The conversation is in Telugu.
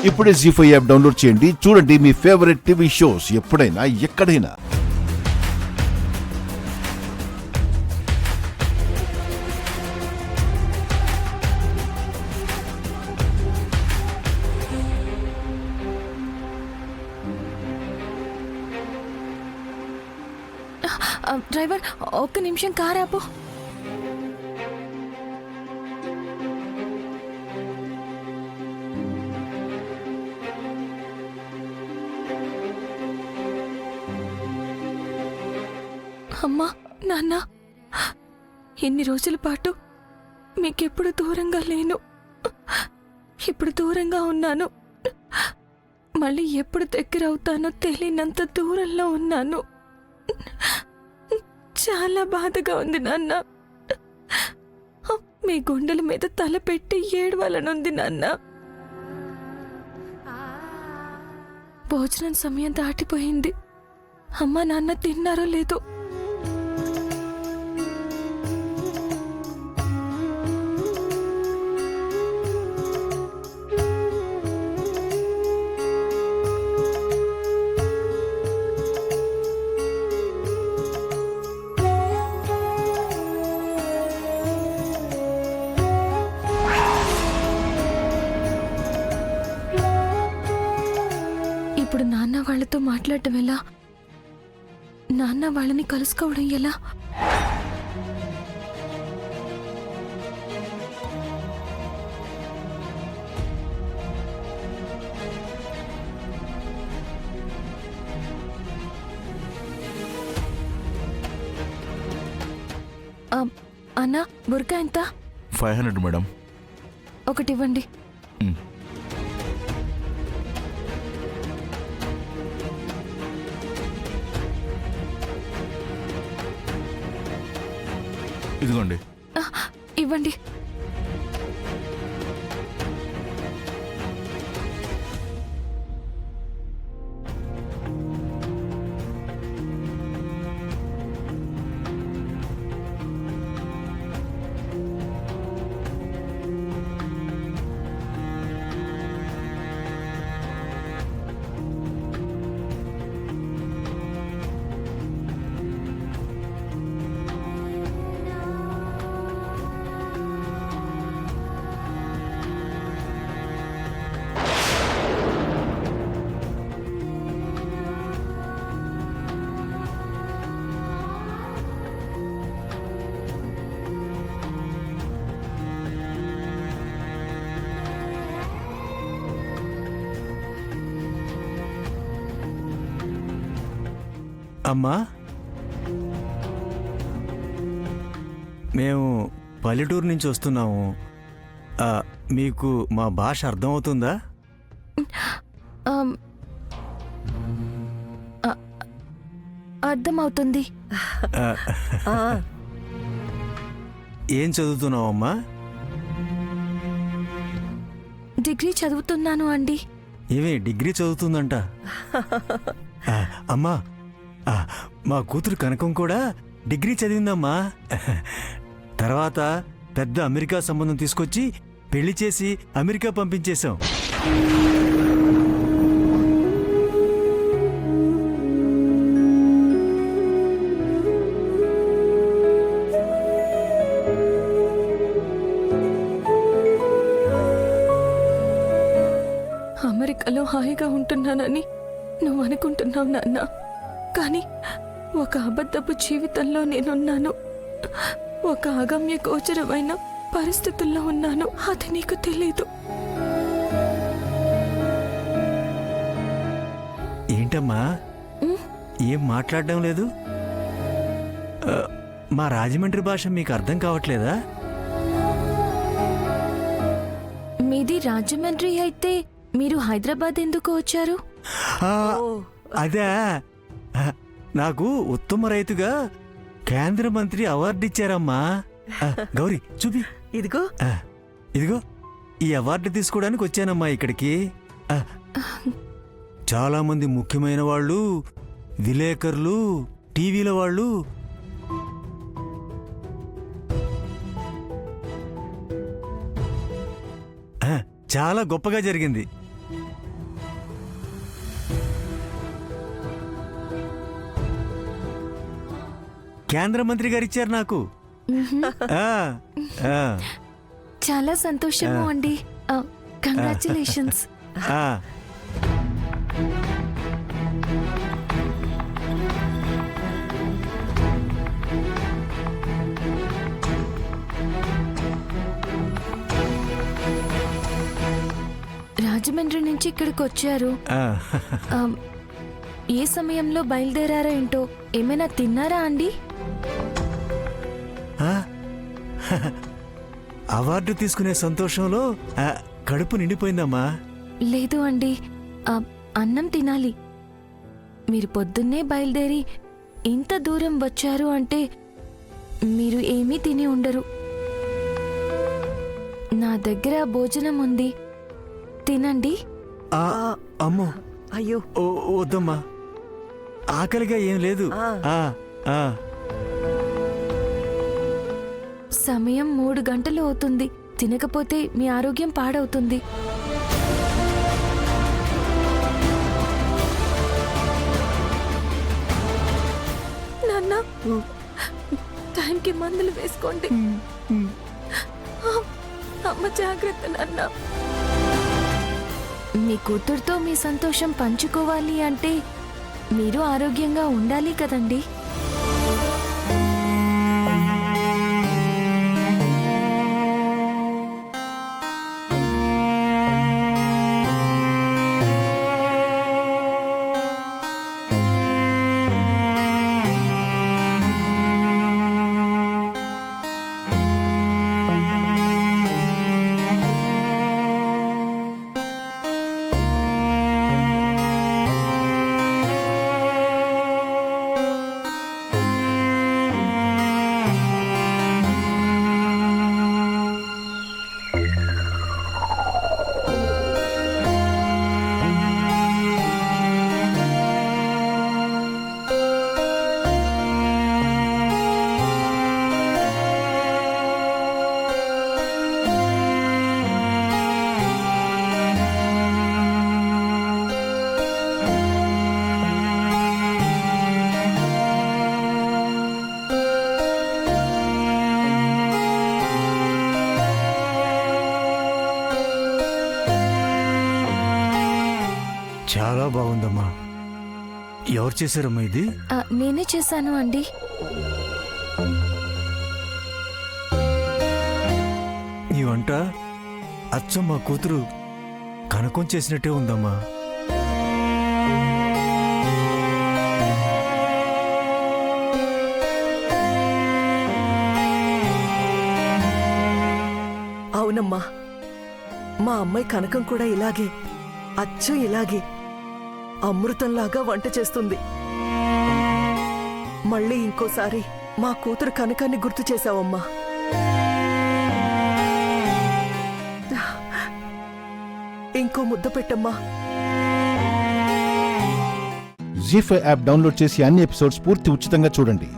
ఇప్పుడే జీ5 యాప్ డౌన్లోడ్ చేయండి. చూడండి మీ ఫేవరెట్ టీవీ షోస్ ఎప్పుడైనా ఎక్కడైనా. డ్రైవర్ ఒక్క నిమిషం కార్ ఆపు. అమ్మా నాన్న, ఎన్ని రోజుల పాటు మీకెప్పుడు దూరంగా లేను, ఇప్పుడు దూరంగా ఉన్నాను. మళ్ళీ ఎప్పుడు దగ్గర అవుతానో తెలియనంత దూరంలో ఉన్నాను. చాలా బాధగా ఉంది నాన్న. మీ గుండెల మీద తల పెట్టి ఏడవాలనుంది నాన్న. భోజనం సమయం దాటిపోయింది. అమ్మా నాన్న తిన్నారో లేదో. ఇప్పుడు నాన్న వాళ్ళతో మాట్లాడటం ఎలా? నాన్న వాళ్ళని కలుసుకోవడం ఎలా? అన్నా, బుర్కా ఎంత? 500 మేడం. ఒకటి ఇవ్వండి. ఇదిగోండి. ఇవ్వండి. అమ్మా, మేము పల్లెటూరు నుంచి వస్తున్నాము. మీకు మా భాష అర్థమవుతుందా? అర్థమవుతుంది. ఏం చదువుతున్నావమ్మా? డిగ్రీ చదువుతున్నాను అండి. ఏమే డిగ్రీ చదువుతుందంట? అమ్మా, మా కూతురు కనకం కూడా డిగ్రీ చదివిందమ్మా. తర్వాత పెద్ద అమెరికా సంబంధం తీసుకొచ్చి పెళ్లి చేసి అమెరికా పంపించేశాం. అమెరికాలో హాయిగా ఉంటున్నానని నువ్వు అనుకుంటున్నావు నాన్న, కానీ ఒక అబద్ధపు జీవితంలో నేనున్నాను. ఒక అగమ్య గోచరమైన పరిస్థితుల్లో ఉన్నాను. అది నీకు తెలీదు. ఏంటమ్మా, ఏం మాట్లాడడం లేదు? మా రాజమండ్రి భాష మీకు అర్థం కావట్లేదా? మీది రాజమండ్రి అయితే మీరు హైదరాబాద్ ఎందుకు వచ్చారు? అదే, నాకు ఉత్తమ రైతుగా కేంద్ర మంత్రి అవార్డు ఇచ్చారమ్మా. గౌరీ చూపి. ఇదిగో ఇదిగో ఈ అవార్డు తీసుకోవడానికి వచ్చానమ్మా ఇక్కడికి. చాలా మంది ముఖ్యమైన వాళ్ళు, విలేకరులు, టీవీల వాళ్ళు చాలా గొప్పగా జరిగింది. కేంద్ర మంత్రి గారు ఇచ్చారు నాకు. ఆ, ఆ, చాలా సంతోషము అండి. కంగ్రాచులేషన్స్. ఆ. రాజమండ్రి నుంచి ఇక్కడికి వచ్చారు. ఆ. ఆ, ఏ సమయంలో బయలుదేరారా ఏంటో, ఏమైనా తిన్నారా అండి? ఆ? అవార్డు తీసుకునే సంతోషంలో కడుపు నిండిపోయిందమ్మా. లేదు అండి, అన్నం తినాలి. మీరు పొద్దున్నే బయలుదేరి ఇంత దూరం వచ్చారు అంటే మీరు ఏమీ తిని ఉండరు. నా దగ్గర భోజనం ఉంది, తినండి. ఆ, అమ్మో, అయ్యో వద్దమ్మా, ఆకలిగా ఏం లేదు. ఆ, ఆ. సమయం 3 గంటలు అవుతుంది. తినకపోతే మీ ఆరోగ్యం పాడవుతుంది. నాన్న, టైంకి మందులు వేసుకోండి. అమ్మ జాగ్రత్త నాన్న. మీ కూతురుతో మీ సంతోషం పంచుకోవాలి అంటే మీరు ఆరోగ్యంగా ఉండాలి కదండి. చాలా బాగుందమ్మా. ఎవరు చేశారమ్మా ఇది? నేనే చేశాను అండి. ఈ వంట అచ్చం మా కూతురు కనకం చేసినట్టే ఉందమ్మా. అవునమ్మా, మా అమ్మాయి కనకం కూడా ఇలాగే, అచ్చం ఇలాగే అమృతంలాగా వంట చేస్తుంది. మళ్ళీ ఇంకోసారి మా కూతురు కనకాన్ని గుర్తు చేశావమ్మా. ఇంకో ముద్ద పెట్టమ్మా. జీ5 యాప్ డౌన్లోడ్ చేసి అన్ని ఎపిసోడ్స్ పూర్తి ఉచితంగా చూడండి.